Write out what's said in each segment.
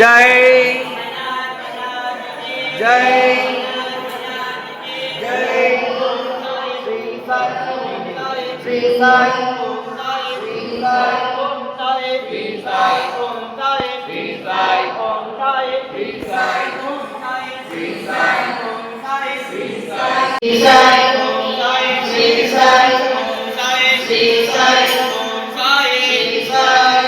जय जय जय श्री साई श्री साई श्री साई श्री साई श्री साई श्री साई श्री साई श्री साई श्री साई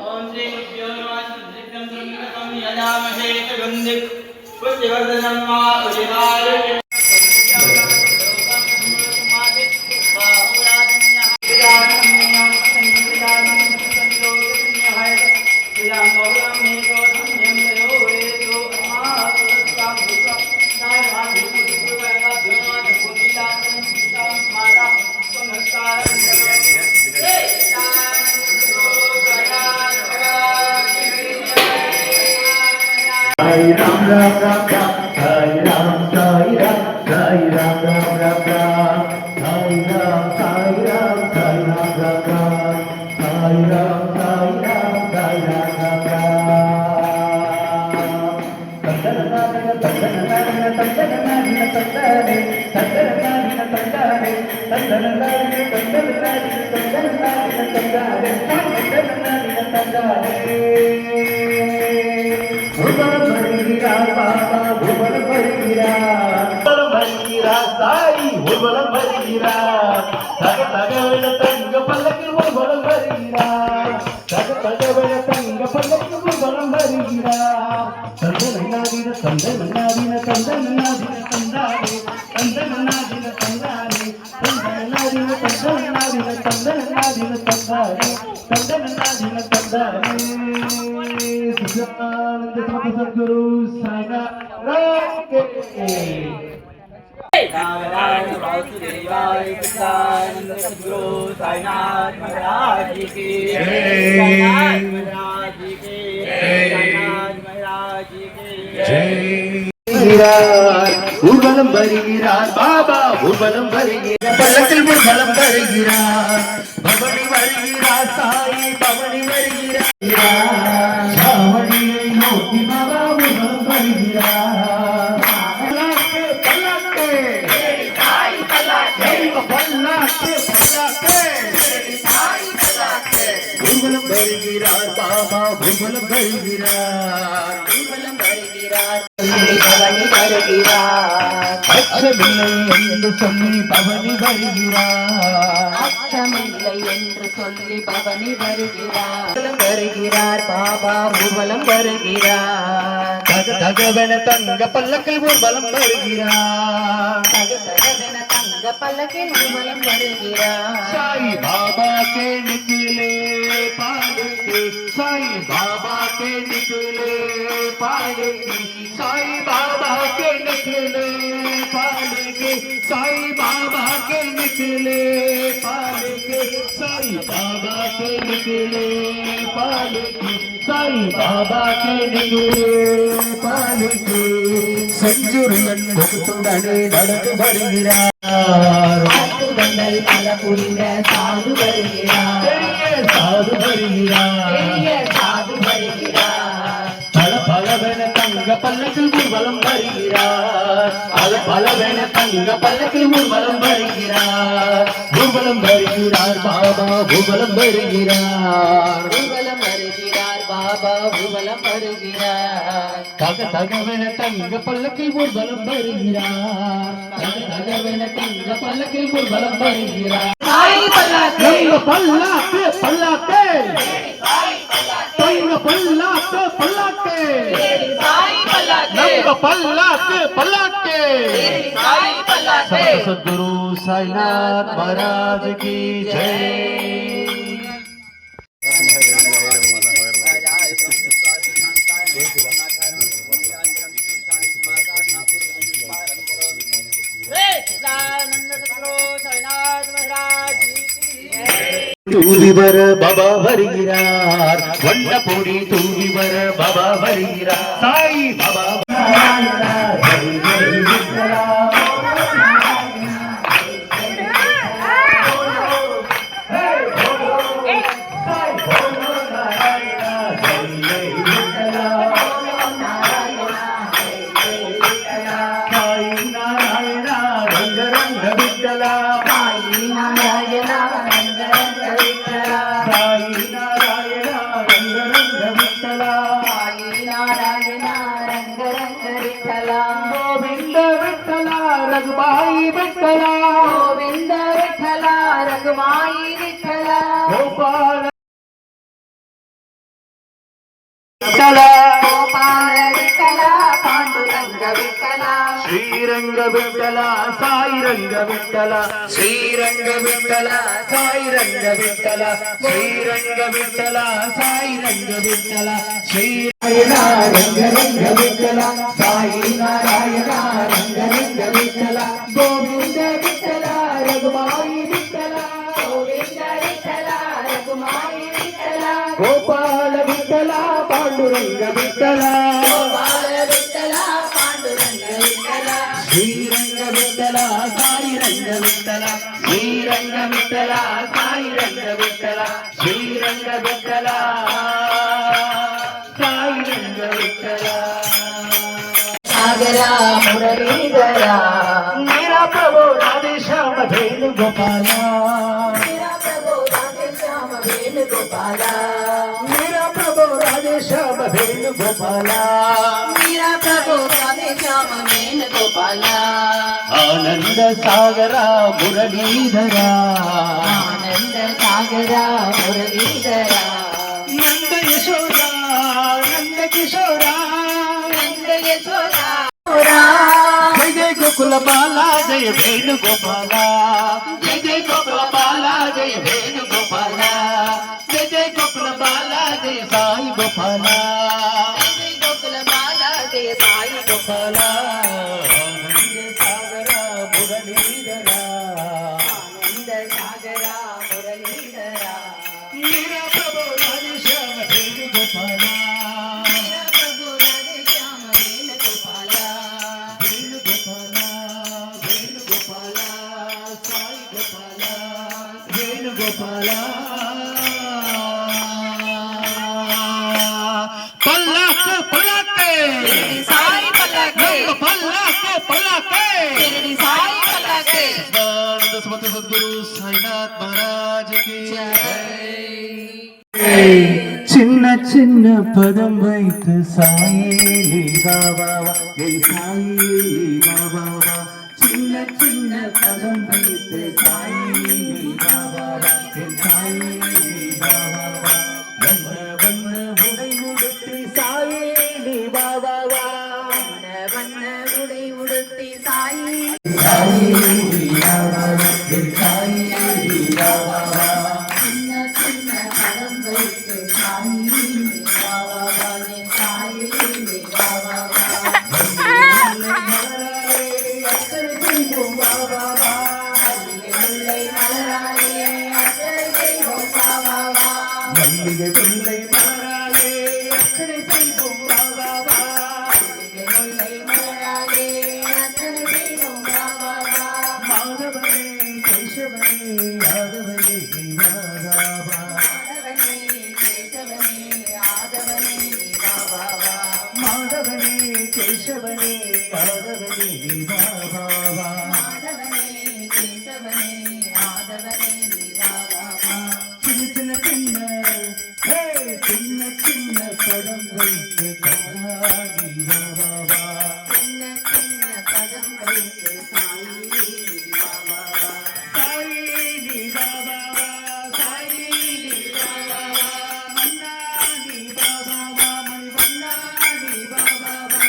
ओम श्री गुरुभ्यो नमः सिद्धं संगतं यजामहे सुगन्धि पुष्टिवर्धनं मा उदिवारुण्यं Sai Ram Ram Ram Ram, Sai Ram Sai Ram, Sai Ram Ram Ram Ram, Sai Ram Sai Ram, Sai Ram Ram Ram, Sai Ram Sai Ram, Sai Ram Ram Ram. Tandana tandana tandana tandana Sai ஊர்வலம் வருகிறார் தக தகவென தங்க பல்லக்கில் ஊர்வலம் வருகிறார் தக தகவென தங்க பல்லக்கில் ஊர்வலம் வருகிறார் தந்தனாதின தந்தனாதின தந்தனாதின தந்தானே தந்தனாதின தந்தானே தந்தனாதின தந்தனாதின தந்தனாதின தந்தானே தந்தனாதின தந்தானே சுஜானந்த சத்குரு சாய்நாத் नारायण वासुदेवाय कृष्णानंद सद्गुरु साईनाथ महाराज की जय महाराज की साईनाथ महाराज की जय ஊர்வலம் வருகிறார் பாபா ஊர்வலம் வருகிறார் பல்லக்கில் ஊர்வலம் வருகிறார் பவனி வருகிறார் சாய் பவனி வருகிறார் சாவடியை நோக்கி பாபா ஊர்வலம் வருகிறார் ஊர்வலம் வருகிறார் பாபா ஊர்வலம் வருகிறார் பவனி வருகிறார் அச்சமில்லை என்று சொல்லி பவனி வருகிறார் அச்சமில்லை என்று சொல்லி பவனி வருகிறார் வருகிறார் பாபா ஊர்வலம் வருகிறார் தகவென தங்க பல்லக்கில் ஊர்வலம் வருகிறார் தகவென தங்க பல்லக்கில் ஊர்வலம் வருகிறார் சாய் பாபா के निकले पालकी साई बाबा के निकले पालकी साई बाबा के निकले पालकी साई बाबा के निकले पालकी साई बाबा के निकले पालकी साई बाबा के निकले पालकी செஞ்சுரியன் முகத்துடனே நடந்து வருகிறார் ஆத்துதங்கள் பல புரிந்த சாது வருகிறார் சாது வருகிறார் சாது வருகிறார் பல பலவென தங்க பல்லக்கில் ஊர்வலம் வருகிறார் பல பலவென தங்க பல்லக்கில் ஊர்வலம் வருகிறார் ஊர்வலம் வருகிறார் பாபா ஊர்வலம் வருகிறார் ஊர்வலம் வருகிறார் பாபா ஊர்வலம் வருகிறார் தக தகவென தங்க பல்லக்கில் ஊர்வலம் வருகிறார் தக தகவென தங்க பல்லக்கில் ஊர்வலம் வருகிறார் பல்லாக்கு பல்லாக்கு தங்க பல்லாக்கு பல்லாக்கு நம்ம பல்லாக்கு பல்லாக்கு சத்குரு சாய்நாத் महाराज की जय தூவிவர பாபா வருகிறார் வண்ணபொடி தூவிவர பாபா வருகிறார் சாய் பாபா गोपाल विठ्ठला गोपाल विठ्ठला पांडुरंग विठ्ठला श्रीरंग विठ्ठला साईरंग विठ्ठला श्रीरंग विठ्ठला साईरंग विठ्ठला श्रीरंग विठ्ठला साईरंग विठ्ठला श्री रंग रंग विठ्ठला साई नारायण रंग रंग विठ्ठला गोविंद विठ्ठला रघुमाई विठ्ठला गोविंद विठ्ठला रघुमाई विठ्ठला गोपाल विठ्ठला पांडुरंग विठ्ठला गोपाल विठ्ठला पांडुरंग विठ्ठला श्रीरंग विठ्ठला साईरंग विठ्ठला श्रीरंग विठ्ठला साईरंग विठ्ठला श्रीरंग विठ्ठला साईरंग विठ्ठला सागरा मुरलीधरा मेरा प्रभु राधेश्याम वेणुगोपाला मेरा प्रभु राधेश्याम वेणुगोपाला मेरा प्रभु राधेश्याम वेणुगोपाला मेरा प्रभु राधेश्याम वेणुगोपाला आनंद सागरा मुरलीधरा आनंद सागरा मुरलीधरा नंद यशोदा नंद किशोरा नंद यशोदा जय जय गोकुल बाला जय वेणुगोपाला जय जय गोकुल बाला जय वेणुगोपाला जय जय गोकुल बाला जय साई गोपाला गोकुल बाला जय साई गोपाला आनंद सागरा मुरलीधरा आनंद सागरा मुरलीधरा मेरा प्रभु राधेश्याम वेणुगोपाला मेरा प्रभु राधेश्याम वेणुगोपाला वेणुगोपाला वेणुगोपाला साई गोपाला वेणुगोपाला पल्लाक पल्लाके साई पल्लाके पल्लाक पल्लाके शिरडी साई पल्लाके आनंद समर्थ सद्गुरु साईनाथ महाराज की சின்ன சின்ன பதம் வைத்து சாயே நீ பாபாவா என் சாயே நீ பாபாவா சின்ன சின்ன பதம் வைத்து சாயே நீ பாபாவா என் சாயே நீ பாபாவா வண்ண வண்ண உடை உடுத்தி சாயே நீ பாபாவா வண்ண வண்ண உடை உடுத்தி சாயி சாயே நீ பாபாவா என் சாயே நீ பாபாவா சின்ன சின்ன படம் வைத்து சாயி பாபாவானே சாயி பாபாவா முல்லை மலராலே அத்தனை செய்வோம் பாபாவா மல்லிகை முல்லை மலராலே அத்தனை செய்வோம் பாபாவா முல்லை மலராலே அத்தனை செய்வோம் பாபாவா மாதவனே கேசவனே யாதவனே மாதாவா ஆதவனே கேசவனே ஆதவனே பாபாவா மாதவனே கேசவனே யாதவனே பாபாவா ஆதவனே கேசவனே ஆதவனே பாபாவா சின்ன சின்ன சின்ன ஹே சின்ன சின்ன படம் வைத்து காணி பாபாவா சின்ன சின்ன பதம் வைத்து சாயி பாபாவா சாயி நீ பாபாவா சாயி நீ பாபாவா மன்னா நீ பாபாவா மணிவண்ணா நீ பாபாவா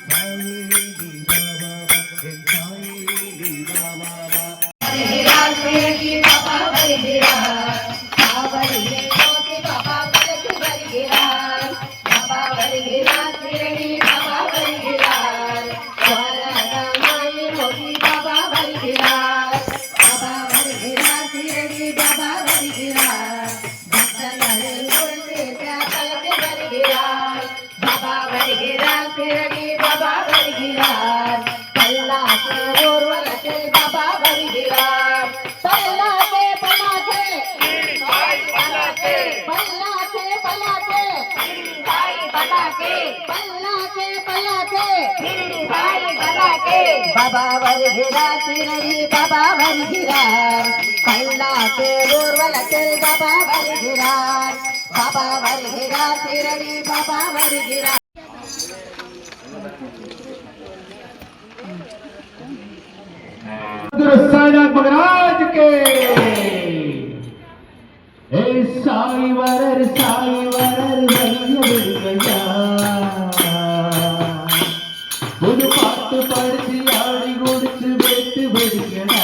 சாயி நீ பாபாவா என் சாயி நீ பாபாவா வருகிறார் சேகி பாபா வருகிறார் பாவரியே நோக்கி பாபா பலத்து வருகிறார் பாபா வருகிறார் சிரணி பாபா வருகிறார் வாரணமாயி நோக்கி பாபா வருகிறார் பாபா வருகிறார் சிரணி பாபா வருகிறார் பக்தர்களில் ஒரு சேர்க்க பலத்து வருகிறார் பாபா வருகிறார் சிரணி பாபா வருகிறார் பல்லாக்கு ஊர்வலத்தில் பாபா வருகிறார் பல்லாக்கு பல்லாக்கு பல்லாக்கு பல்லாக்கு பல்லாக்கு பல்லாக்கு பல்லாக்கு பல்லாக்கு பாபா வருகிறார் சிரணி பாபா வருகிறார் பல்லாக்கு ஊர்வலத்தில் பாபா வருகிறார் பாபா வருகிறார் சிரணி பாபா வருகிறார் गुरु साईनाथ महाराज के சாய் வரர் வழிய விடுங்கய்யா புது பாட்டு படிச்சு ஆடி குடிச்சு வெட்டு விடுங்கடா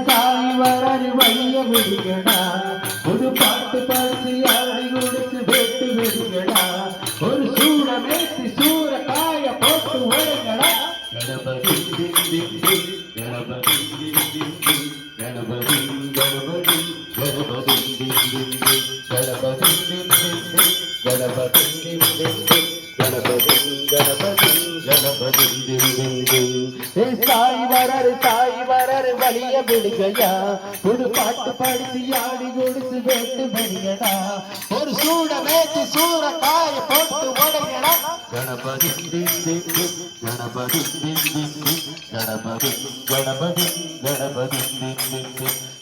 சாமி வராரு வழிய விடுங்கடா புது பாட்டு படிச்சு ஆடி குடிச்சு வெட்டு விடுங்கடா ஒரு சூட மேசி சூற காய போட்டு ஓடுங்கடா கணபதி கணபதி கணபதி கணபதி சாய் வரர் வழிய விடுங்கய்யா புது பாட்டு படிச்சு ஆடி குடிச்சு வெட்டு விடுங்கடா ஒரு சூட மேய்ச்சி சூற காய போட்டு உடைங்கடா கணபதி கணபதி கணபதி கணபதி கணபதி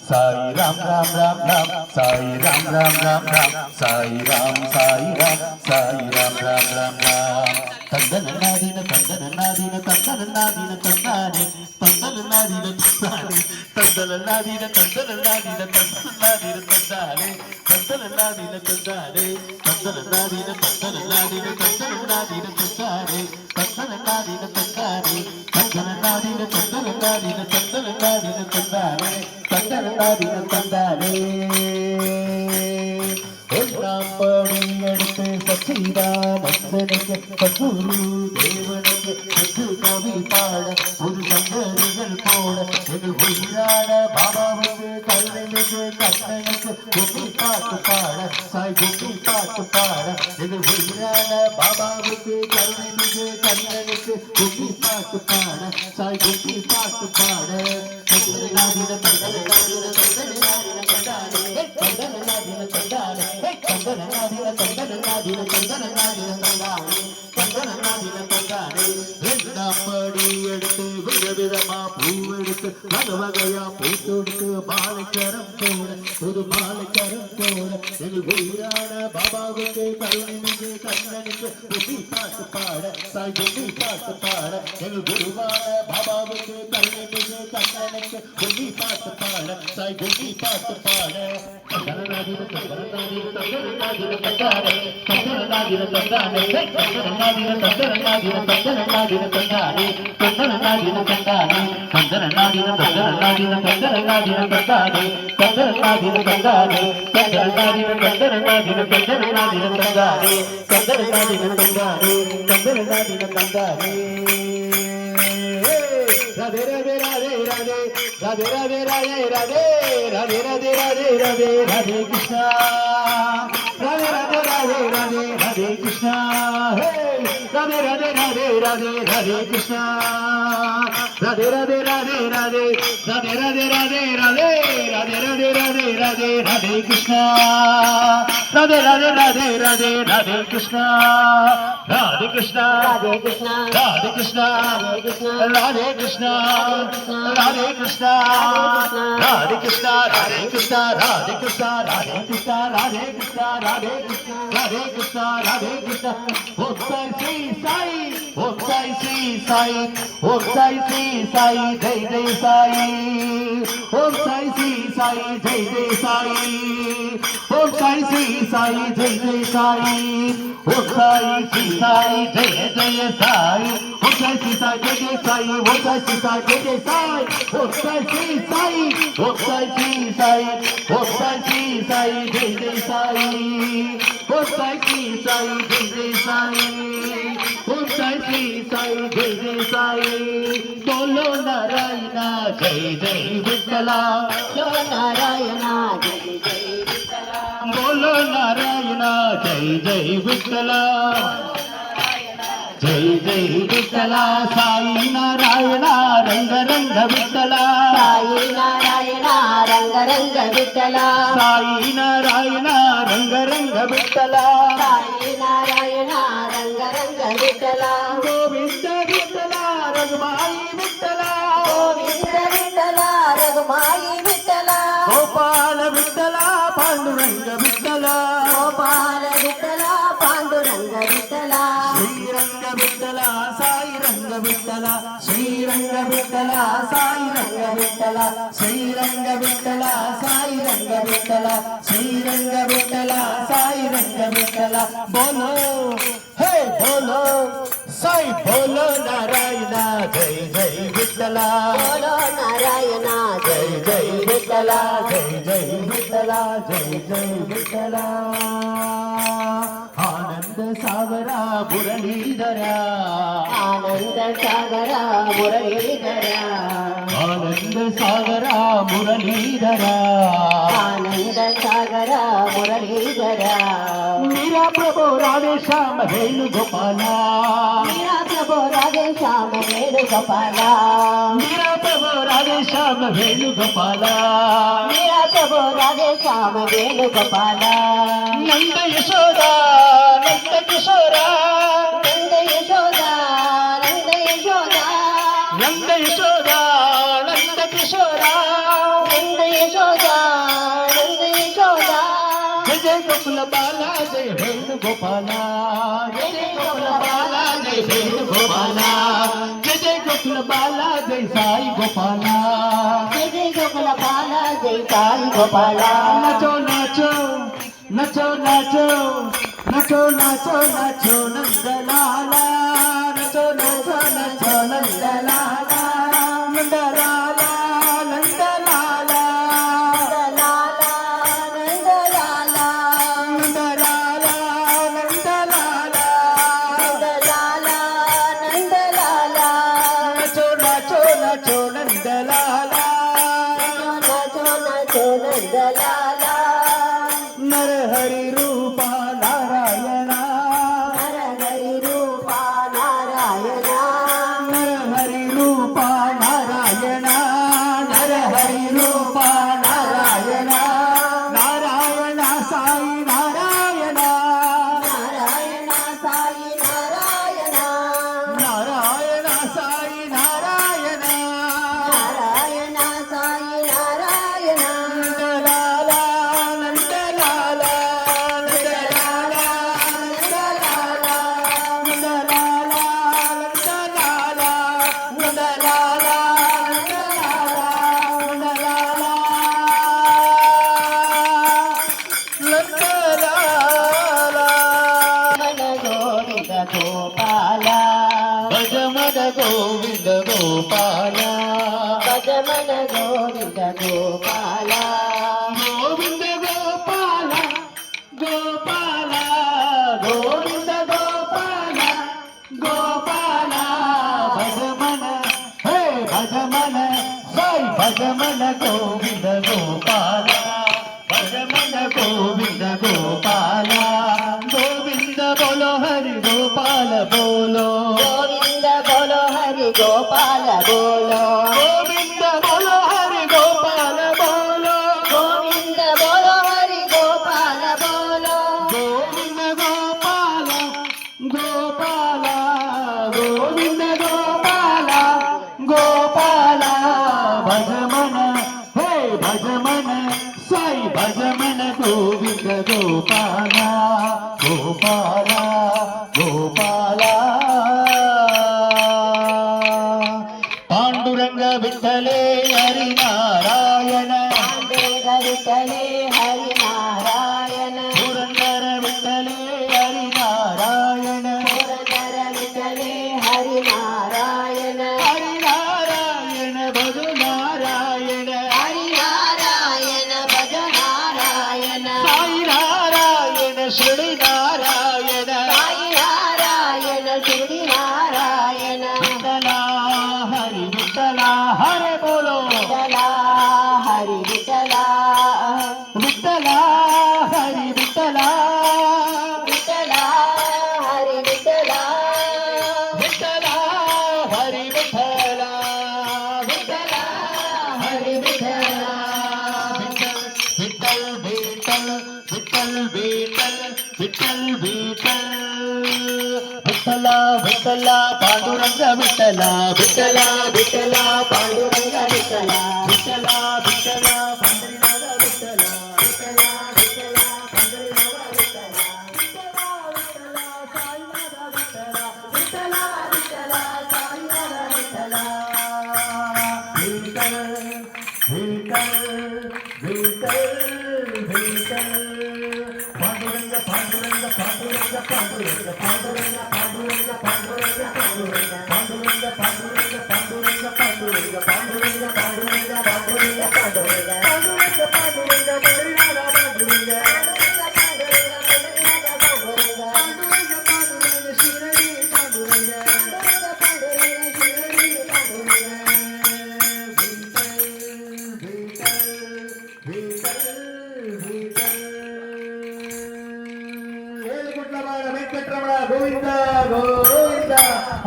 சாய் ராம் ராம் ராம் ராம் சாய் ராம் ராம் ராம் ராம் சாய் ராம் சாய் ராம் சாய் ராம் ராம் ராம் ராம் தந்தன நாதின தந்தன நாதின தந்தன நாதின தந்தானே தந்தன நாதின தந்தானே தந்தன நாதின தந்தன நாதின தந்தன நாதின தந்தானே தந்தன நாதின தந்தானே தந்தன நாதின தந்தன நாதின தந்தன நாதின தந்தானே தந்தன நாதின தந்தானே தந்தன நாதின தந்தன நாதின தந்தன நாதின தந்தானே தந்தன நாதின தந்தானே ஒன்றாம் படி எடுத்து சச்சிதானந்தனுக்கு சத்குரு தேவனுக்கு சத்து கவி பாட ஒரு சங்கரிகள் போட எங்கள் உயிரான பாபாவுக்கு கல்வனுக்கு கண்ணனுக்கு கும்மி பாட்டு பாட சாய் கும்மி பாட்டு பாட எங்கள் உயிரான பாபாவுக்கு கல்வனுக்கு கண்ணனுக்கு கும்மி பாட்டு பாட சாய் கும்மி பாட்டு பாட நாதின தந்தன நாதின தந்தன நாதின தந்தானே தந்தன நாதின தந்தானே தந்தன நாதின தந்தன நாதின தந்தன நாதின தந்தானே தந்தன நாதின தந்தானே ரெண்டாம் படி எடுத்து விதவிதமா பூவெடுத்து வகையா பூத்தொடுத்து மாலைக்கரம் போட ஒரு மாலைக்கரம் போட எங்கள் உயிரான பாபாவுக்கு கருணைக்கு கண்ணனுக்கு கும்மி பாட்டு பாட சாய் கும்மி பாட்டு பாட எங்கள் குருவான பாபாவுக்கு கருணைக்கு கண்ணனுக்கு கும்மி பாட்டு பாட சாய் கும்மி பாட்டு பாட தந்தனநாதின தந்தனநாதின தந்தனநாதின தந்தானே தந்தனநாதின தந்தானே தந்தனநாதின தந்தனநாதின தந்தனநாதின தந்தானே தந்தனநாதின தந்தானே தந்தனநாதின தந்தனநாதின தந்தனநாதின தந்தானே தந்தனநாதின தந்தானே தந்தனநாதின தந்தனநாதின தந்தனநாதின தந்தானே தந்தனநாதின தந்தானே தந்தனநாதின தந்தானே ராதே ராதே ராதே ராதே ராதே ராதே ராதே ராதே ராதே ராதே ராதே ராதே கிருஷ்ணா ராதே ராதே ராதே ராதே ராதே கிருஷ்ணா ராதே ராதே ராதே ராதே ராதே கிருஷ்ணா ராதே ராதே ராதே ராதே ராதே ராதே ராதே ராதே ராதே ராதே ராதே ராதே ராதே கிருஷ்ணா ராதே ராதே ராதே ராதே ராதே கிருஷ்ணா ராதே கிருஷ்ணா ராதே கிருஷ்ணா ராதே கிருஷ்ணா ராதே கிருஷ்ணா ராதே கிருஷ்ணா ராதே கிருஷ்ணா ராதே கிருஷ்ணா ராதே கிருஷ்ணா ராதே கிருஷ்ணா ராதே கிருஷ்ணா ராதே கிருஷ்ணா ராதே கிருஷ்ணா ராதே கிருஷ்ணா ஓம் சாய் ஸ்ரீ சாய் ஓம் சாய் ஸ்ரீ சாய் ஓம் சாய் ஸ்ரீ சாய் ஜெய் ஜெய் சாய் ஓம் சாய் ஸ்ரீ சாய் ஜெய் ஜெய் சாய் ஓம் சாய் ஸ்ரீ சாய் ஜெய் ஜெய் சாய் ஓம் சாய் ஸ்ரீ சாய் ஜெய ஜெய சாய் ஓம் சாய் ஸ்ரீ சாய் ஜெய ஜெய சாய் ஓம் சாய் ஸ்ரீ சாய் ஜெய ஜெய சாய் ஓம் சாய் ஸ்ரீ சாய் ஓம் சாய் ஸ்ரீ சாய் ஓம் சாய் ஸ்ரீ சாய் ஜெய ஜெய சாய் ஓம் சாய் ஸ்ரீ சாய் ஜெய ஜெய சாய் ஓம் சாய் ஸ்ரீ சாய் ஜெய ஜெய சாய் बोलो नारायण जय जय विठला बोलो नारायण जय जय विठला बोलो नारायण जय जय विठला जय जय विठला साई नारायण रंग रंग विठला साई नारायण रंग रंग विठला साई नारायण रंग रंग विठला साई नारायण रंग रंग विठला गोविंद विठला रघुमाई विठला गोविंद विठला रघुमाई विठला गोपाल विठला पांडुरंग विठला गोपाल विठला पांडुरंग विठला श्रीरंग శ్రీరంగ విఠల సాయి రంగ విఠల శ్రీరంగ విఠల సాయి రంగ విఠల శ్రీరంగ విఠల సాయి రంగ విఠల శ్రీరంగ విఠల సాయి రంగ విఠల బోలో హే బోలో సాయి బోలో నారాయణ జై జై విఠల బోలో నారాయణ జై జై విఠల జై జై విఠల జై జై విఠల ఆనంద సాగర మురళీధర ఆనంద సాగర మురళీధర ఆనంద సాగర మురళీధర ఆనంద సాగర మురళీధర మీరా ప్రభు రాధేశ్యామ వేణుగోపాల మీరా ప్రభు రాధేశ్యామ వేణుగోపాల మీరా ప్రభు రాధేశ్యామ వేణుగోపాల మీరా ప్రభు రాధేశ్యామ వేణుగోపాల నంద యశోద నంద కిశోర నంద యశోద నంద యశోద నంద యశోద నంద కిశోర నంద యశోద నంద యశోద జయ జయ గోకుల బాల జయ వేణుగోపాల జయ జయ గోకుల బాల జయ వేణుగోపాల జయ జయ గోకుల బాల జయ సాయి గోపాల జయ జయ గోకుల బాల జయ సాయి గోపాల నచో నచో నచో నచో నచో నచో నచో నందలాల నచో నచో నచో నందలాల నందలాల నందలాల నందలాల నందలాల నందలాల నందలాల నందలాల నందలాల నచో నచో నచో నందలాల నచో నచో నందలాల నరహరి రూప నారాయణ నరహరి రూప నారాయణ నరహరి రూప నారాయణ నరహరి రూప నారాయణ నారాయణ సాయి నారాయణ నారాయణ సాయి నారాయణ నారాయణ సాయి నారాయణ నారాయణ సాయి నారాయణ నందలాల నందలాల నందలాల నందలాల నందలాల నందలాల మన గోవింద గోపాల భజమన గోవింద గోపాల గోవింద గోవింద గోపాల గోవింద గోపాల గోపాల గోపాల భజమన హే భజమన సాయి భజమన గోవింద గోపాల భజమన గోవింద గోపాల గోవింద బోలో హరి గోపాల బోలో గోవింద బోలో హరి గోపాల బోలో గోవింద బోలో హరి గోపాల బోలో గోవింద బోలో హరి గోపాల బోలో గోవింద గోపాల గోపాల గోవింద గోపాల గోపాల భజమన హే భజమన సాయి భజమన గోవింద గోపాల గోపాల గోపాల పాండురంగ విఠలే హరి నారాయణ పాండురంగ విఠలే హరి నారాయణ పురందర విఠలే హరి నారాయణ పురందర విఠలే హరి నారాయణ హరి నారాయణ భజ నారాయణ హరి నారాయణ భజ నారాయణ సాయి నారాయణ శ్రీ నారాయణ సాయి నారాయణ శ్రీ నారాయణ విఠల హరి విఠల హరి బోలో విఠల హరి విఠల విఠల హరి విఠల విఠల హరి విఠల విఠల హరి విఠల విఠల హరి విఠల విఠల్ విఠల్ విఠల్ విఠల్ విఠల్ విఠల్ విఠల విఠల పాండురంగ విఠల విఠల విఠల పాండురంగ విఠల విఠల విఠల పండరినాథ విఠల విఠల విఠల పండరినాథ విఠల విఠల విఠల సాయినాథ విఠల గోవింద గోవింద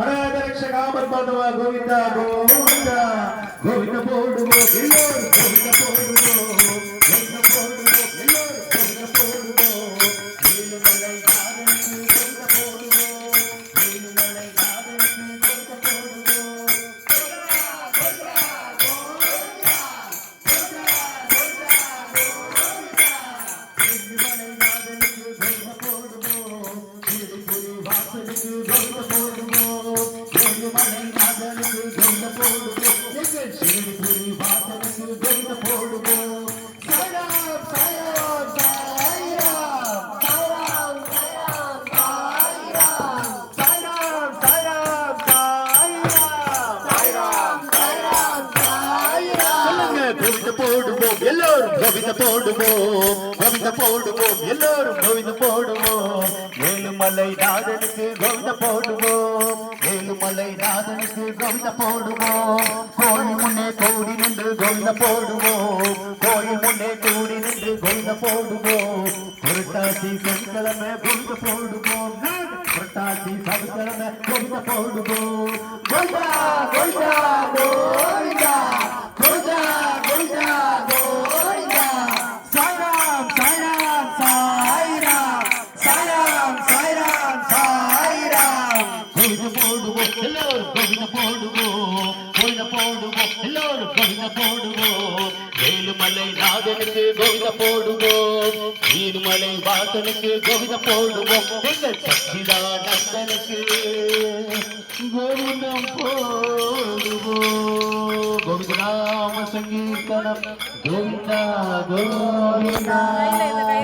అనాథ రక్షక ఆపద్బాంధవ గోవింద గోవింద గోవింద పోడు ఎల్లోరు గోవింద పోడు గోవింద పోడు ఎల్లోరు గోవింద పోడు నీలుమలై నాదనికి గోవింద పోడు నీలుమలై నాదనికి గోవింద పోడు எல்லோரும் கோவிந்த போடுவோம் கோவிந்த போடுவோம் எல்லோரும் கோவிந்த போடுவோம் ஏழுமலை நாதனுக்கு கோவிந்த போடுவோம் ஏழுமலை நாதனுக்கு கோவிந்த போடுவோம் கோயில் முன்னே கூடி நின்று கோவிந்த போடுவோம் கோயில் முன்னே கூடி நின்று கோவிந்த போடுவோம் புரட்டாசி சனிக்கிழமை கோவிந்த போடுவோம் புரட்டாசி சனிக்கிழமை கோவிந்த போடுவோம் கோவிந்தா கோவிந்தா கோவிந்தா கோவிந்தா கோவிந்தா கோவிந்தா சாய்ராம் சாய்ராம் சாய்ராம் சாய்ராம் சாய்ராம் சாய்ராம் கோவிந்த போடுவோம் எல்லோரும் கோவிந்த போடுவோம் கோவிந்த போடுவோம் எல்லோரும் கோவிந்த போடுவோம் ஏழுமலை நாதனுக்கு கோவிந்த போடுவோம் ஈருமலை வாசனுக்கு கோவிந்த போடுவோம் எங்கள் சச்சிதானந்தனுக்கு கோவிந்தம் போடுவோம் கோவிந்த நாம சங்கீர்த்தனம் கோவிந்தா கோவிந்தா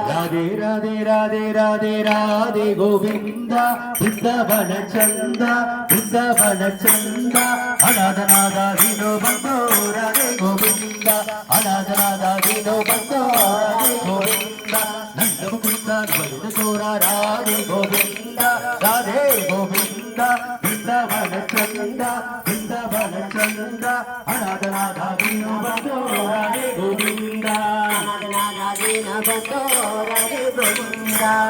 ராதே ராதே ராதே ராதே ராதே கோவிந்தா பிருந்தவன சந்தா பிருந்தவன சந்தா அநாதநாதா வினோ பந்தோ ராதே கோவிந்தா அநாதநாதா வினோ பந்தோ ராதே கோவிந்தா நந்தம குந்தா வருட சோரா ராதே கோவிந்தா ராதே கோவிந்தா பிருந்தவன சந்தா பிருந்தவன சந்தா அநாதநாதா வினோ பந்தோ ராதே கோவிந்தா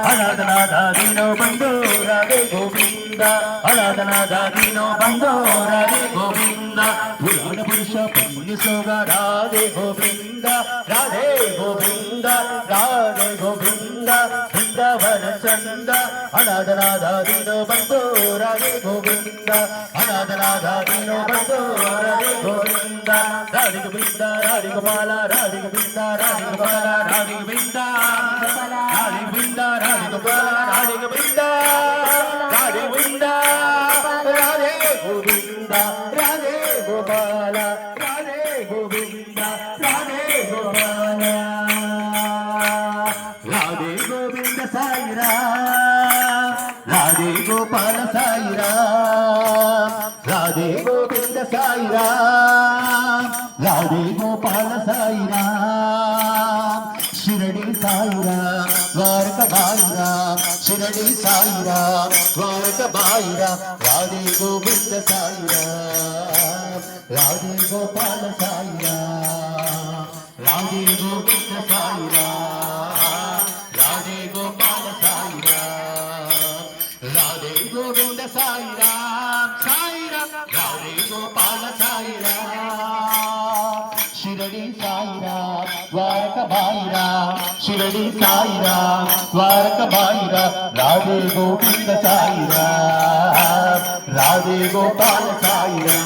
அநாதநாதா வினோ பந்தோ ராதே கோவிந்தா அநாதநாதா வினோ பந்தோ ராதே கோவிந்தா புராண புருஷ புண்ணிய சோக ராதே கோவிந்தா ராதே கோவிந்தா ராதே கோவிந்தா பிருந்தவன சந்தா அநாதநாதா வினோ பந்தோ ராதே கோவிந்தா அநாதநாதா வினோ பந்தோ ராதே கோவிந்தா ராதே கோவிந்தா ராதே கோபால ராதே கோவிந்தா ராதே கோபால ராதே கோவிந்தா ராதே கோவிந்தா ராதே கோபால ராதே கோவிந்தா ராதே கோவிந்தா ராதே கோவிந்தா ராதே கோபால ராதே கோவிந்தா ராதே கோபால ராதே கோவிந்த சாயிரா ராதே கோபால சாயிரா ராதே கோவிந்த சாயிரா ராதே கோபால சாயிரா शिरडी साईरा द्वारका बाईरा शिरडी साईरा द्वारका बाईरा राधे गोविंद साईरा राधे गोपाल साईरा राधे गोविंद साईरा राधे गोपाल साईरा राधे गोविंद साईरा साईरा राधे गोपाल साईरा शिरडी साईरा द्वारका बाईरा शिरडी साईरा द्वारका बाईरा राधे गोविंद साईरा राधे गोपाल साईरा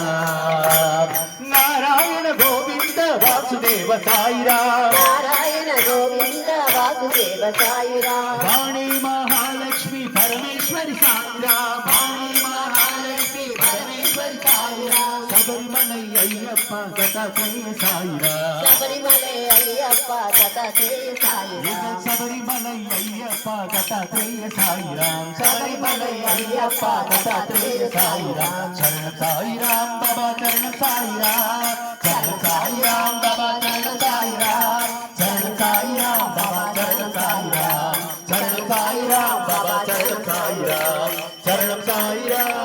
नारायण गोविंद वासुदेव साईरा नारायण गोविंद वासुदेव साईरा वाणी महालक्ष्मी परमेश्वरी साईरा वाणी महालक्ष्मी परमेश्वरी साईरा सबरीमलै अय्यप्पा सतसे साईरा शबरिमलै अय्यप्पा सतसे साईरा सबरीमलै ஐயப்பா தத்தாத்ரேய சாயிராம் சபரிமலை ஐயப்பா தத்தாத்ரேய சாயிராம் சரணம் சாயிராம் பாபா சரணம் சாயிராம் சரணம் சாயிராம் பாபா சரணம் சாயிராம் சரணம் சாயிராம் பாபா சரணம் சாயிராம் சரணம் சாயிராம் பாபா சரணம் சாயிராம் சரணம் சாயிராம்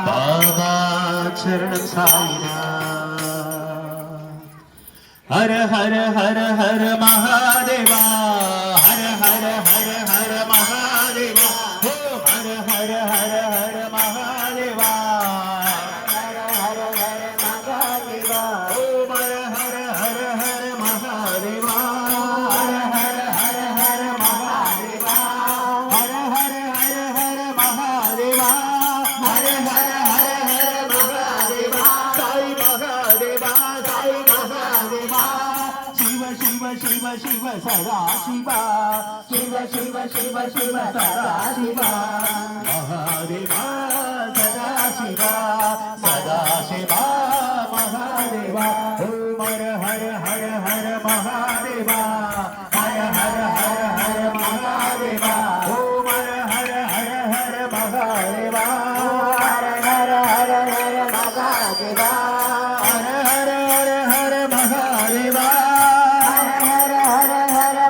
பாபா சரணம் சாயிராம் हर हर हर हर महादेवा हर हर हर हर महादेवा हो हर हर हर हर महादेवा हर हर हर महादेवा हो हर हर हर हर महादेवा हर हर हर हर महादेवा हर हर हर हर महादेवा हर हर हर हर महादेवा साई महादेवा साई महादेवा शिव शिव शिव शिव सदा शिवा शिव शिव शिव शिव सदा शिवा महादेवा सदा शिवा सदा शिवा महादेवा ओम हर हर हर हर महादेवा हर हर हर हर महादेवा ओम हर हर हर हर महादेवा हर हर हर हर महादेवा हर हर हर हर महादेवा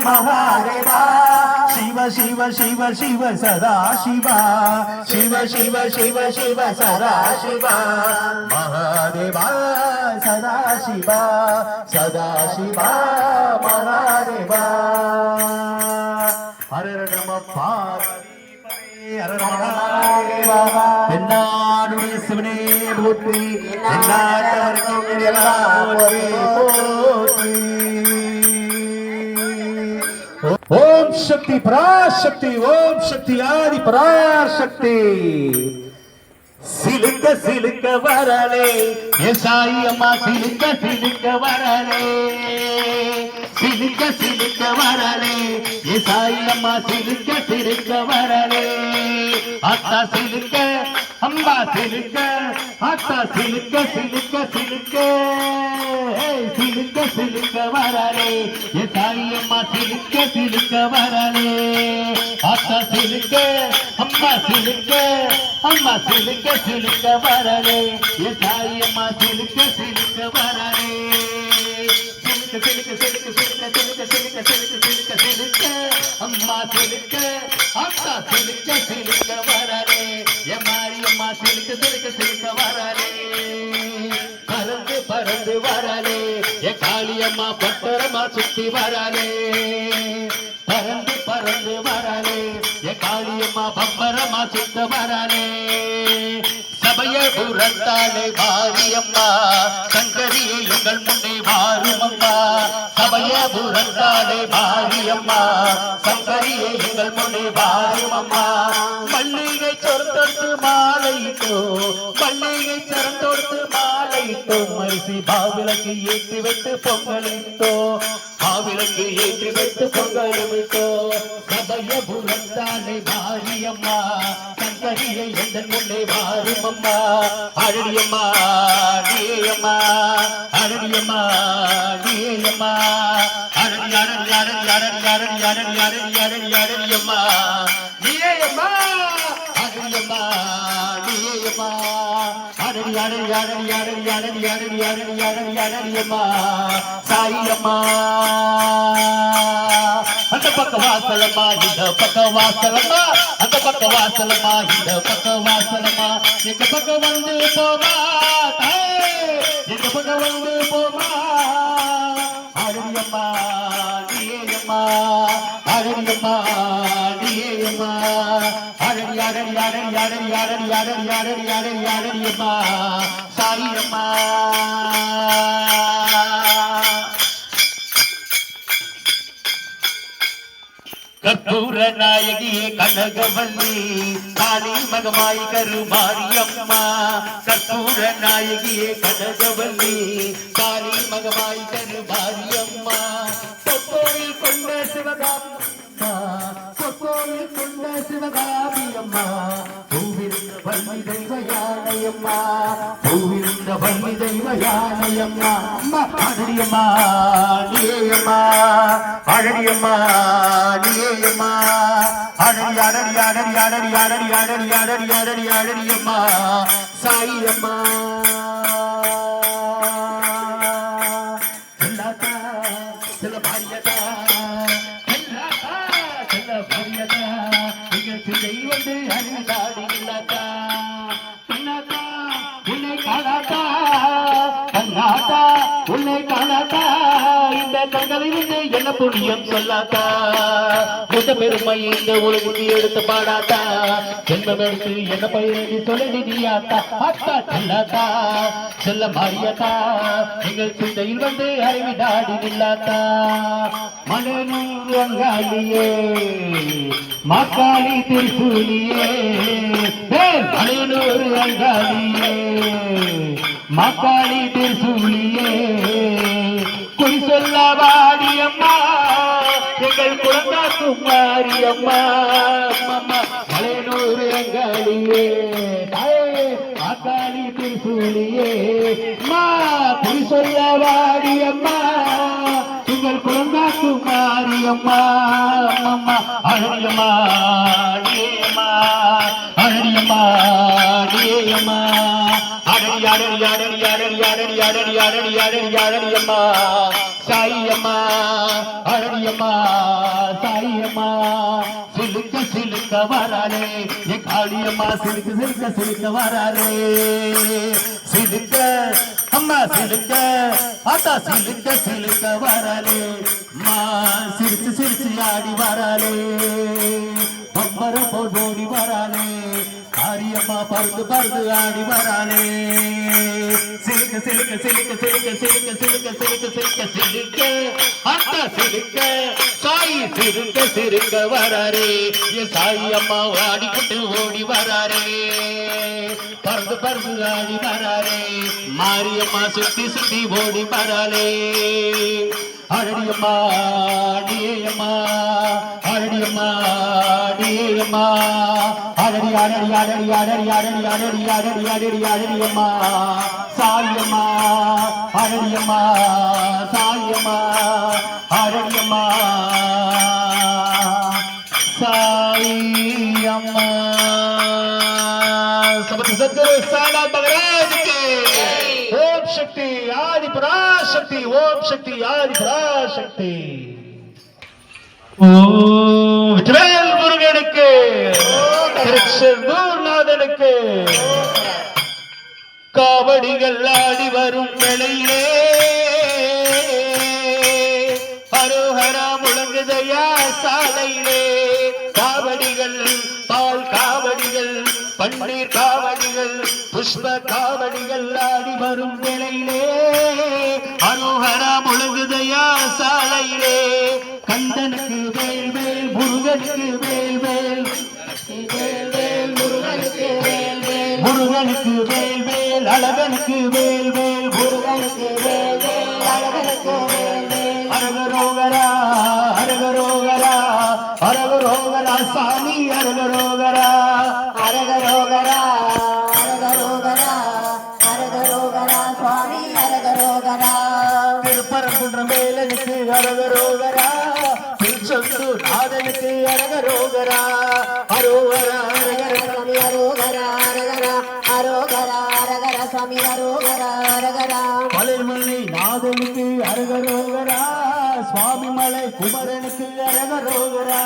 महादेवा शिव शिव शिव शिव सदा शिवा शिव शिव शिव शिव सदा शिवा महादेवा सदा शिवा सदा शिवा महादेवा हर नम पार्वती हर महादेवा தென்னாடுடைய சிவனே போற்றி தென்னாட்டவர்க்கும் இறைவா போற்றி போற்றி ओम शक्ति पराशक्ति ओम शक्ति आदि पराशक्ति सिलुक सिलुक वरले ये साई अम्मा सिलुक सिलुक वरले सिलुक सिलुक वरले ये साई अम्मा सिलुक सिलुक वरले आता सिलुक अम्बा सिलुक आता सिलुक सिलुक सिलुक सिलुक सिलुक वरले ये साई अम्मा सिलुक सिलुक वरले आता सिलुक अम्बा सिलुक अम्मा सिलुक सिलुक वरले ये साई अम्मा सिलुक सिलुक वरले सिलुक सिलुक सिलुक सिलुक सिलुक सिलुक सिलुक सिलुक सिलुक अम्मा सिलुक आता सिलुक सिलुक वरले ये मारी अम्मा सिलुक सिलुक सिलुक वरले பறந்து பறந்து வரலே ஏ காளியம்மா பட்டரமா சுத்தி வரலே பறந்து பறந்து வரலே ஏ காளியம்மா பம்பரமா சுத்த வரலே சபைய புறத்தாலே மாரியம்மா சங்கரியே எங்கள் முன்னே வாரும் அம்மா சபைய புறத்தாலே மாரியம்மா சங்கரியே எங்கள் முன்னே வாரும் அம்மா மல்லிகை சொர்த்தொடுத்து மாலையிட்டோ மல்லிகை சரந்தொடுத்து மாலையிட்டோ மரிசி பாவிளக்கு ஏற்றி வைத்து பொங்கலிட்டோ பாவிளக்கு ஏற்றி வைத்து பொங்கலிட்டோ சபைய புறத்தாலே மாரியம்மா சங்கரியை எங்கள் முன்னே வாரும் அம்மா அழகியம்மா நீயம்மா அழகியம்மா நீயம்மா அழகி அழகி அழகி அழகி அழகி அழகி அழகி அழகி அழகியம்மா நீயம்மா அழகியம்மா நீயம்மா அழகி அழகி அழகி அழகி அழகி அழகி அழகி அழகி அழகியம்மா சாயம்மா அந்த பக்க வாசலம்மா இந்த பக்க வாசலம்மா அந்த பக்க வாசலம்மா இந்த பக்க வாசலம்மா எங்க பக்கம் வந்து போமா எங்க பக்கம் வந்து போமா அழகியம்மா நீயம்மா அழகியம்மா நீயம்மா அழகி அழகி அழகி அழகி அழகி அழகி அழகி அழகி அழகியம்மா சாயம்மா கற்பூர நாயகியே கனகவல்லி காளி மகமாய் கருமாரியம்மா கற்பூர நாயகியே கனகவல்லி காளி மகமாய் கருமாரியம்மா பொற்கோயில் கொண்ட சிவகாமி பொற்கோயில் கொண்ட சிவகாமி அம்மா பூவிருந்த வள்ளி தெய்வ யானையம்மா பூவிருந்த வள்ளி தெய்வ யானையம்மா அம்மா அழடியம்மா நீயம்மா அழடியம்மா நீயம்மா அழடி அழடி அழடி அழடி அழடி அழடி அழடி அழடி அழடியம்மா சாயம்மா செல்லாத்தா செல்ல பாரியதா செல்லாத்தா செல்ல பாரியதா நீங்கள் சிந்தை வந்து அருளாடி இல்லாத்தா கண்ணாத்தா உன்னை காணாத்தா கண்ணாத்தா உன்னை காணாத்தா இந்த கண்களிலிருந்து என்ன புண்ணியம் சொல்லாத்தா முத பெருமை இந்த உலகுக்கு எடுத்து பாடாத்தா ஜென்மம் எடுத்து என்ன பயிரடி சொல்லி நீயாத்தா அத்தா செல்லாத்தா செல்ல மாறியாத்தா எங்கள் சிந்தையில் வந்து அறிவிடாடி நில்லாத்தா மனநூறு அங்காளியே மாக்காளி திருசூலியே மலையனூர் அங்காளியே மாக்காளி திருசூலியே குறி சொல்ல வாடியம்மா எங்கள் குழந்தா குமாரியம்மா அம்மா மலையனூர் அங்காளியே மாக்காளி திருசூலியே மா குறி சொல்ல வாடியம்மா எங்கள் குழந்தா குமாரியம்மா அம்மா அழகியம்மா நீயம்மா அழகியம்மா நீயம்மா அழடி அழடி அழடி அழடி அழடி அழடி அழடி அழடி அழடியம்மா சாயம்மா அழடியம்மா சாயம்மா சிலுக்க சிலுக்க வராளே என் காளியம்மா சிலுக்க சிலுக்க சிலுக்க வராளே சிலுக்க அம்மா சிலுக்க ஆத்தா சிலுக்க சிலுக்க வராளே மா சிரிச்சு சிரிச்சு ஆடி வராளே பம்பர போல் ஓடி வராளே காரியம்மா பறந்து பறந்து ஆடி வராளே சிலுக்க சிலுக்க சிலுக்க சிலுக்க சிலுக்க சிலுக்க சிலுக்க சிலுக்க சிலுக்க ஆத்தா சிலுக்க சாயி சிறுக்க சிறுக்க வராரே என் சாயி அம்மா ஆடிக்கிட்டு ஓடி வராரே பறந்து பறந்து ஆடி வராரே மாரியம்மா சுத்தி சுத்தி ஓடி வராளே அழடியம்மா நீயம்மா அழடியம்மா நீயம்மா அழடி அழடி அழடி அழடி அழடி அழடி அழடி அழடி அழடியம்மா சாயம்மா அழடியம்மா சாயம்மா அழடியம்மா சாயம்மா समर्थ सद्गुरु साईनाथ महाराज के ओम शक्ति आदि पराशक्ति ओम शक्ति आदि पराशक्ति ओम विठ्ठल मुरुगனுக்கு திருச்செந்தூர்நாதனுக்கு காவடிகள் ஆடி வரும் வேளையிலே ஹரோஹரா முழங்குதையா சாலையிலே காவடிகள் பால் காவடிகள் பன்னீர் காவடிகள் புஷ்ப காவடிகள் ஆடி வரும் வேளையிலே ஹரோஹரா முழங்குதையா சாலையிலே கந்தனுக்கு வேல் வேல் முருகனுக்கு வேல் வேல் முருகனுக்கு வேல் வேல் முருகனுக்கு வேல் வேல் அழகனுக்கு வேல் வேல் முருகனுக்கு வேல் வேல் அழகனுக்கு வேல் வேல் அரகரோகரா அரகரோகரா அரகரோகரா சாமி அரகரோகரா அரகரோகரா அரகரோகரா அரகரோகரா சுவாமி அரகரோகரா திருப்பரங்குன்றம் வேலனுக்கு அரகரோகரா திருச்செந்தூர் நாதனுக்கு அரகரோகரா அரோகரா அரகர சுவாமி அரோகரா அரகரா அரோகரா அரகர சுவாமி அரோகரா அரகரா மலைமலை நாதனுக்கு அரகரோகரா சுவாமி மலை குமரனுக்கு அரகரோகரா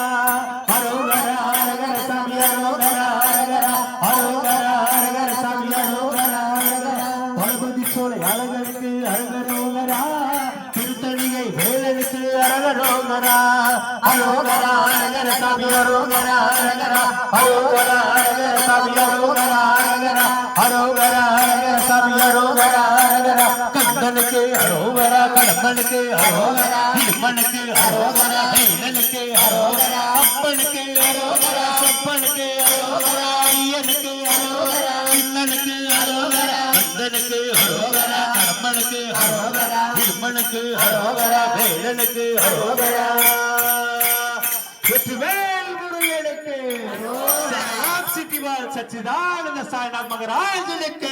அரோகரா அரகர சுவாமி அரோகரா அரகரா அரோகரா அரகர சுவாமி அரோகரா அரகரா பகவதி சோலை அழகனுக்கு அரகரோகரா திருத்தணிகை வேலனுக்கு அரகரோகரா அரோகரா அரகர சுவாமி அரோகரா அரகரா அரோகரா அரகர சுவாமி அரோகரா அரகரா அரோகரா அரகர சுவாமி அரோகரா அரகரா கந்தனுக்கு அரோகரா கடம்பனுக்கு அரோகரா இடுமனுக்கு அரோகரா வேலனுக்கு அரோகரா அப்பனுக்கு அரோகரா சொப்பனுக்கு அரோகரா ஐயனுக்கு அரோகரா சின்னனுக்கு அரோகரா கந்தனுக்கு அரோகரா கடம்பனுக்கு அரோகரா இடுமனுக்கு அரோகரா வேலனுக்கு அரோகரா வெற்றிவேல் முருகனுக்கு சச்சிதானந்த சாய்நாத் மகராஜனுக்கு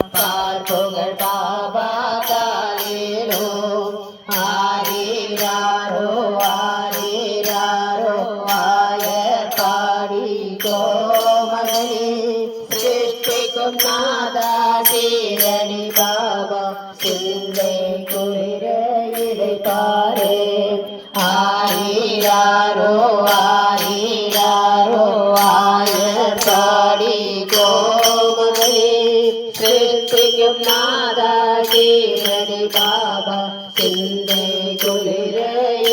பார்ப்புகழ் பாபா காலேலோ ஆரீராரோ ஆரீராரோ ஆய பாடி கோமகனே சிருஷ்டிக்கும் நாதா சீரடி பாபா சிந்தை குளிர இழைப்பாரே ஆரீராரோ ஆரீராரோ ஆய பாடி கோமகனே சிருஷ்டிக்கும் நாதா சீரடி பாபா சிந்தை குளிர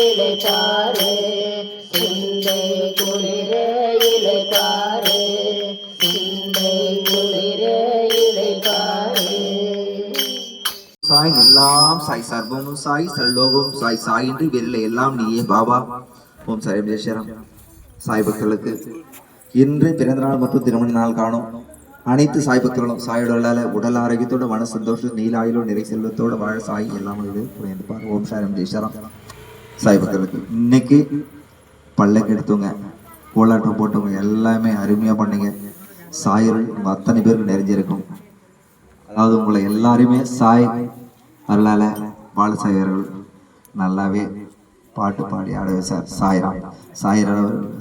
இழைப்பாரே சிந்தை குளிர இழைப்பாரே சிந்தை குளிர இழைப்பாரே. சாய் எல்லாம் சாய் சர்வமும் சாய் சர்வலோகமும் சாய் சாய் என்று வேறில்லை எல்லாம் நீயே பாபா. ஓம் சாய் ஜெயசரம். சாய் பக்தர்களுக்கு இன்று பிறந்தநாள் மற்றும் திருமண நாள் காணும் அனைத்து சாய் பக்தர்களும் சாயோட உடல் ஆரோக்கியத்தோட மன சந்தோஷம் நீலாயிலோ நிறை செல்வத்தோட வாழ சாய் எல்லாம் இது புரிந்துப்பார். ஓம் சாய் ஜெயசரம். சாய் பக்தர்களுக்கு இன்னைக்கு பல்லக்கு எடுத்தவங்க கோலாட்டம் போட்டவங்க எல்லாமே அருமையா பண்ணீங்க. சாயர்கள் உங்க அத்தனை பேருக்கு நிறைஞ்சிருக்கும். அதாவது உங்களை எல்லாருமே சாய் அருளால பால சாயர்கள் நல்லாவே பாட்டு பாடி ஆட வச்சார். சாய்ராம்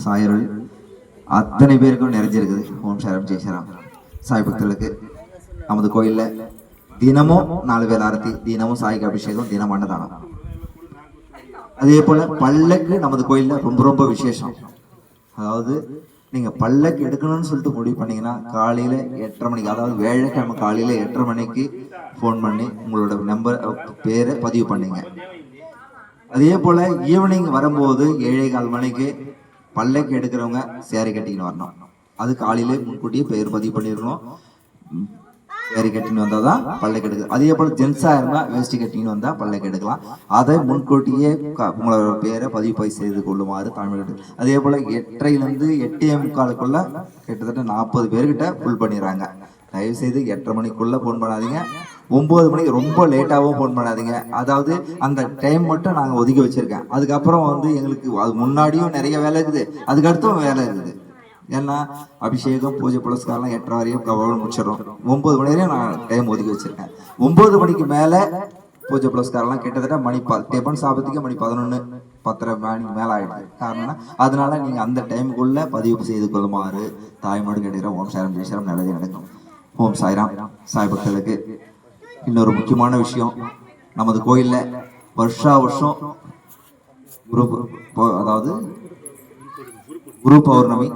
சாயர்கள் அத்தனை பேருக்கும் நிறைஞ்சிருக்குது. ஓம் சாரம் ஜெய்சராம். சாய் பக்தர்களுக்கு நமது கோயில்ல தினமும் 4 வேளை ஆரத்தி, தினமும் சாய்க்கு அபிஷேகம், தினம் அன்னதானம். அதே போல பல்லக்கு நமது கோயில்ல ரொம்ப ரொம்ப விசேஷம். அதாவது நீங்க பல்லக்கு எடுக்கணும்னு சொல்லிட்டு முடிவு பண்ணீங்கன்னா காலையில 8:30 மணிக்கு, அதாவது வேலைக்கிழமை காலையில 8:30 மணிக்கு போன் பண்ணி உங்களோட நம்பர் பேரை பதிவு பண்ணீங்க. அதே போல ஈவினிங் வரும்போது 7:15 மணிக்கு பல்லக்கு எடுக்கிறவங்க சேரி கட்டிக்கின்னு வரணும். அது காலையில முன்கூட்டியே பேர் பதிவு பண்ணிடணும். சேரி கட்டின்னு வந்தாதான் பல்லக்கு எடுக்குது. அதே போல ஜென்ஸா இருந்தா வேஷ்டி கட்டின்னு வந்தா பல்லக்கு எடுக்கலாம். அதை முன்கூட்டியே உங்களோட பேரை பதிவு செய்து கொள்ளுமாறு தமிழ். அதே போல 8:30 8:45 கிட்டத்தட்ட 40 பேர்கிட்ட ஃபுல் பண்ணிடுறாங்க. தயவு செய்து 8:30 மணிக்குள்ள போன் பண்ணாதீங்க. 9 மணிக்கு ரொம்ப லேட்டாகவும் ஃபோன் பண்ணாதீங்க. அதாவது அந்த டைம் மட்டும் நாங்கள் ஒதுக்கி வச்சிருக்கேன். அதுக்கப்புறம் எங்களுக்கு அது முன்னாடியும் நிறைய வேலை இருக்குது, அதுக்கு அடுத்தும் வேலை இருக்குது. ஏன்னா அபிஷேகம் பூஜை புலஸ்காரம் 8:30 வரையும் கவனம் முடிச்சிடறோம். 9 மணி வரையும் நான் டைம் ஒதுக்கி வச்சிருக்கேன். 9 மணிக்கு மேலே பூஜை புலஸ்காரம்லாம் கிட்டத்தட்ட மணி டெபன் சாபத்துக்கு மணி 11 10:30 மணிக்கு மேலே ஆயிடுது. காரணம் அதனால நீங்கள் அந்த டைமுக்குள்ள பதிவு செய்து கொள்ளுமாறு தாய்மாடு கேட்கிறோம். ஓம் சாரம் ஜெய்சரம். நல்லது நடக்கும். ஓம் சாய்ராம். சாய் பக்தர்களுக்கு இன்னொரு முக்கியமான விஷயம், நமது கோயில்ல வருஷா வருஷம் அதாவது குரு பௌர்ணமி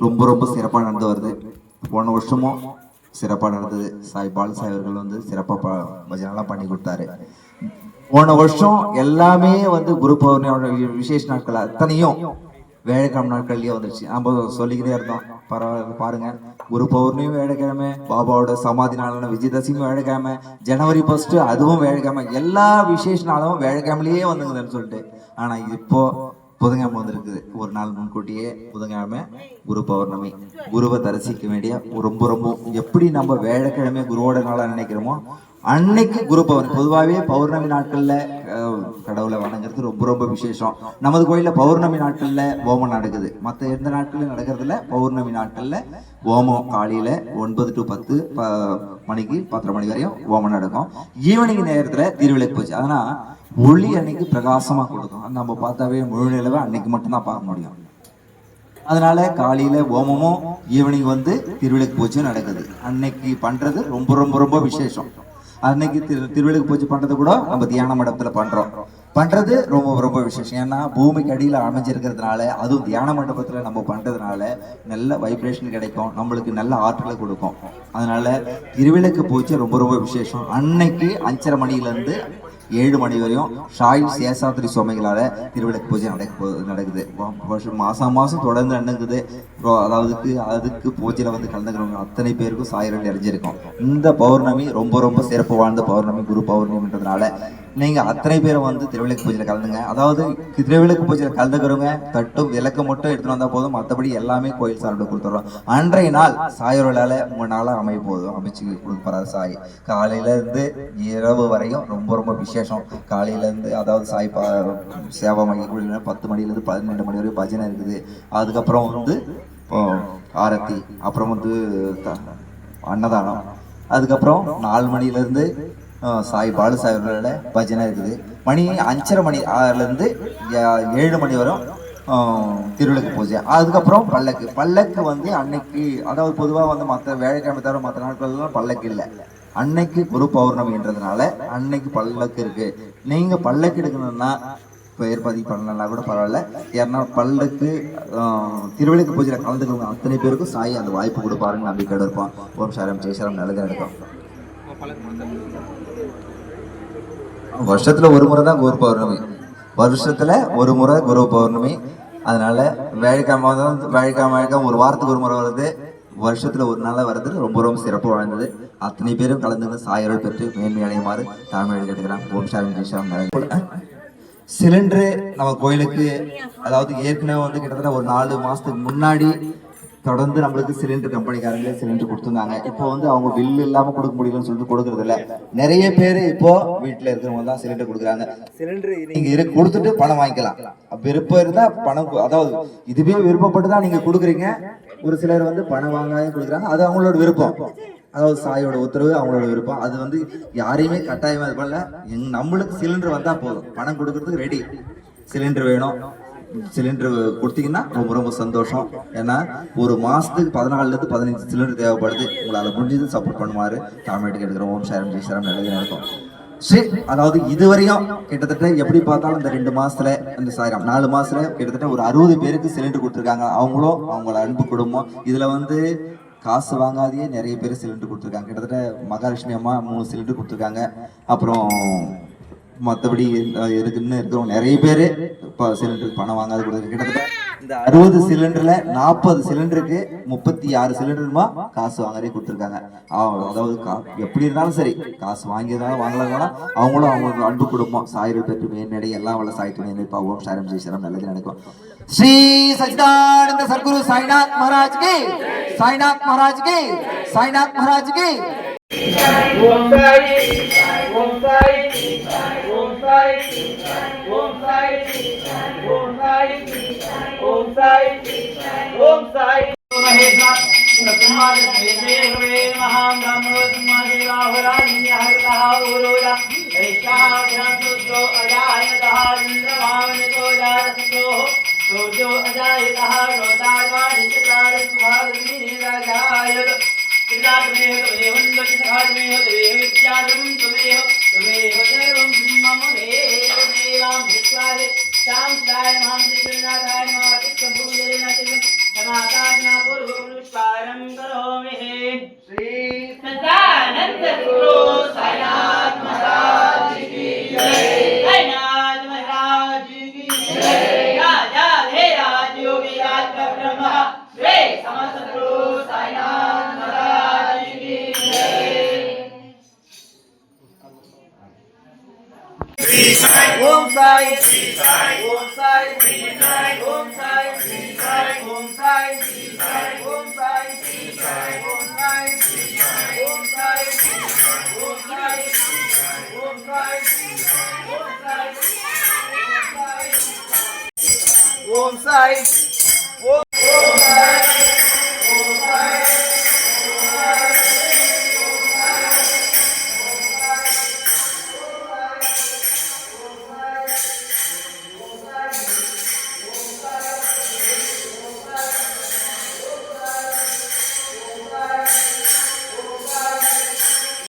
ரொம்ப ரொம்ப சிறப்பாக நடந்து வருது. போன வருஷமும் சிறப்பாக நடந்தது. சாய் பால் சாய் அவர்கள் சிறப்பாக பஜனைலாம் பண்ணி கொடுத்தாரு. போன வருஷம் எல்லாமே குரு பௌர்ணமியோட விசேஷ நாட்கள் அத்தனையும் வேலைக்கிழமை நாட்கள்லயே வந்துருச்சு. நம்ம சொல்லிக்கிட்டே இருந்தோம். பரவாயில்ல பாருங்க, குரு பௌர்ணமி வேலைக்கிழமை, பாபாவோட சமாதி நாளான விஜயதசமி வேலைக்கிழமை, ஜனவரி 1 அதுவும் வேலைக்கிழமை, எல்லா விசேஷ நாளும் வேலைக்கிழமையிலேயே வந்துங்குதுன்னு சொல்லிட்டு. ஆனா இப்போ புதன்கிழமை வந்திருக்குது. ஒரு நாள் முன்கூட்டியே புதன்கிழமை குரு பௌர்ணமி. குருவை தரிசிக்க வேண்டிய ரொம்ப ரொம்ப எப்படி நம்ம வேலைக்கிழமை குருவோட நாளா நினைக்கிறோமோ அன்னைக்கு குரு பௌர்ணமி. பொதுவாகவே பௌர்ணமி நாட்கள்ல கடவுளை வணங்குறது ரொம்ப ரொம்ப விசேஷம். நமது கோயில்ல பௌர்ணமி நாட்கள்ல ஓமம் நடக்குது. மற்ற எந்த நாட்கள்ல நடக்கிறதுல பௌர்ணமி நாட்கள்ல ஓமம் காலையில 9 to 10 மணிக்கு 10:30 மணி வரையும் ஓமம் நடக்கும். ஈவினிங் நேரத்துல திருவிளக்கு பூஜை. ஆனா ஒளி அன்னைக்கு பிரகாசமா கொடுக்கும். நம்ம பார்த்தாவே முழு நிலவை அன்னைக்கு மட்டும்தான் பார்க்க முடியும். அதனால காலையில ஓமமும் ஈவினிங் திருவிளக்கு பூஜை நடக்குது. அன்னைக்கு பண்றது ரொம்ப ரொம்ப ரொம்ப விசேஷம். அன்னைக்கு திருவிளக்கு பூஜை பண்றது கூட நம்ம தியான மண்டபத்துல பண்றது ரொம்ப ரொம்ப விசேஷம். ஏன்னா பூமிக்கு அடியில அமைஞ்சிருக்கிறதுனால, அதுவும் தியான மண்டபத்துல நம்ம பண்றதுனால நல்ல வைப்ரேஷன் கிடைக்கும், நம்மளுக்கு நல்ல ஆற்றலை கொடுக்கும். அதனால திருவிளக்கு பூஜை ரொம்ப ரொம்ப விசேஷம். அன்னைக்கு 5:30 மணியிலிருந்து 7 மணி வரையும் ஷாயில் சேஷாத்ரி சுவாமிகளால திருவிளக்கு பூஜை நடக்குது. மாசம் தொடர்ந்து நடக்குது. அதுக்கு பூஜையில கலந்துக்கிறவங்க அத்தனை பேருக்கும் சாயிரல் நிறைஞ்சிருக்கும். இந்த பௌர்ணமி ரொம்ப ரொம்ப சிறப்பு வாழ்ந்த பௌர்ணமி, குரு பௌர்ணமின்றதுனால நீங்க அத்தனை பேரும் திருவிளக்கு பூஜையில கலந்துங்க. அதாவது திருவிளக்கு பூஜையில கலந்துக்கிறவங்க தட்டும் விளக்கு மட்டும் எடுத்துட்டு வந்தா போதும், மற்றபடி எல்லாமே கோயில் சார்பில் கொடுத்துறோம். அன்றைய நாள் சாயரோலால 3 நாளா அமைச்சு கொடுப்பாரு சாய். காலையில இருந்து இரவு வரையும் ரொம்ப ரொம்ப விசேஷம். காலையில இருந்து அதாவது சாய் சேவை மைய 10 மணிலேருந்து 12 மணி வரையும் பஜனை இருக்குது. அதுக்கப்புறம் ஆரத்தி, அப்புறம் அன்னதானம், அதுக்கப்புறம் 4 மணிலேருந்து சாய் பாலு சாஹிபோட பஜனை இருக்குது. மணி 5:30 மணிலேருந்து 7 மணி வரும் திருவிளக்கு பூஜை. அதுக்கப்புறம் பல்லக்கு வந்து அன்னைக்கு, அதாவது பொதுவாக வந்து மற்ற வேலைக்கிழமை தவிர மற்ற நாட்கள்லாம் பல்லக்கு இல்லை. அன்னைக்கு குரு பௌர்ணமின்றதுனால அன்னைக்கு பல்லக்கு இருக்கு. நீங்க பல்லக்கு எடுக்கணும்னா பெயர் பதிவு பண்ணலாம் கூட பரவாயில்ல. ஏன்னா பல்லக்கு திருவிளக்கு பூஜையில் கலந்துக்கவங்க அத்தனை பேருக்கும் சாய் அந்த வாய்ப்பு கொடுப்பாருன்னு நம்பிக்கையோட இருப்பான். ஓம் சாரம் ஜெய்சாரம் நல்லது நடக்கும். வருஷத்துல ஒரு முறை தான் குரு பௌர்ணமி, வருஷத்துல ஒரு முறை குரு பௌர்ணமி. அதனால வேலைக்கிழமை ஒரு வாரத்துக்கு ஒரு முறை வருது, வருஷத்துல ஒரு நாள் வருது. ரொம்ப ரொம்ப சிறப்பு வாழ்ந்தது. அத்தனை பேரும் கலந்து சாயர்கள் பெற்று மேன்மை அடையுமாறு தாழ்மையை கேட்டுக்கிறான். ஓம் சாரம் ஜெய்சாரம். சிலிண்டரு நம்ம கோயிலுக்கு, அதாவது ஏற்கனவே வந்து கிட்டத்தட்ட ஒரு 4 மாசத்துக்கு முன்னாடி தொடர்ந்து நம்மளுக்கு சிலிண்டர் கம்பெனிக்காரங்களே சிலிண்டர் கொடுத்துருந்தாங்க. இப்போ வந்து அவங்க பில்லு இல்லாம கொடுக்க முடியலன்னு சொல்லிட்டு கொடுக்கறது இல்ல. நிறைய பேர் இப்போ வீட்டுல இருக்கிறவங்க தான் சிலிண்டர் கொடுக்குறாங்க. சிலிண்டர் நீங்க கொடுத்துட்டு பணம் வாங்கிக்கலாம். விருப்பம் இருந்தா பணம், அதாவது இதுவே விருப்பப்பட்டு தான் நீங்க கொடுக்குறீங்க. ஒரு சிலர் வந்து பணம் வாங்காத கொடுக்குறாங்க. அது அவங்களோட விருப்பம், அதாவது சாயோட உத்தரவு, அவங்களோட விருப்பம். அது வந்து யாரையுமே கட்டாயமா இது பண்ணல. நம்மளுக்கு சிலிண்டர் வந்தா போதும், பணம் கொடுக்கறதுக்கு ரெடி. சிலிண்டர் வேணும், சிலிண்டர் கொடுத்தீங்கன்னா ரொம்ப ரொம்ப சந்தோஷம். ஏன்னா ஒரு மாசத்துக்கு 14 to 15 சிலிண்டர் தேவைப்படுது. உங்களால முடிஞ்சது சப்போர்ட் பண்ணுவாரு தாழ்மையை கேட்டுக்கிறோம். ஓம் சாரம் ஜெய்சாரம் நல்லது நடக்கும். சரி, அதாவது இதுவரையும் கிட்டத்தட்ட எப்படி பார்த்தாலும் இந்த 2 மாசத்துல, இந்த 4 மாசத்துல கிட்டத்தட்ட ஒரு 60 பேருக்கு சிலிண்டர் கொடுத்துருக்காங்க. அவங்களும் அவங்களோட அன்பு குடும்பம். இதுல வந்து காசு வாங்காதையே நிறைய பேர் சிலிண்டர் கொடுத்துருக்காங்க. கிட்டத்தட்ட மகாலட்சுமி அம்மா 3 சிலிண்டர் கொடுத்துருக்காங்க. அப்புறம் மற்றபடி இருக்கிறவங்க நிறைய பேர் இப்போ சிலிண்டருக்கு பணம் வாங்காத கொடுத்துருக்காங்க. கிட்டத்தட்ட இந்த 60 சிலிண்டர்ல 40 சிலிண்டருக்கு 36 சிலிண்டருமா காசு வாங்காதே கொடுத்துருக்காங்க. அதாவது எப்படி இருந்தாலும் சரி, காசு வாங்கியதாலும் வாங்கலாம், அவங்களும் அவங்களோட அன்பு குடும்பம் சாயர்கள் பெற்று மேன்னடை எல்லாம் வல்ல சாய் துணை நினைப்பாவோம். சாரம் ஜெய்சாரம் நல்லது நடக்கும். ஸ்ரீ சச்சிதானந்த சத்குரு சாய்நாத் மகாராஜ் கி, சாய்நாத் மகாராஜ் கி, சாய்நாத் மகாராஜ் கி. ஓம் சாய், ஓம் சாய், ஓம் சாய், ஓம் சாய், ஓம் சாய், ஓம் சாய், ஓம் Sai. Om Sai, Om Sai, Om Sai, Om Sai, Om Sai, Om Sai, Om Sai, Om Sai, Om Sai, Om Sai, Om Sai, Om Sai.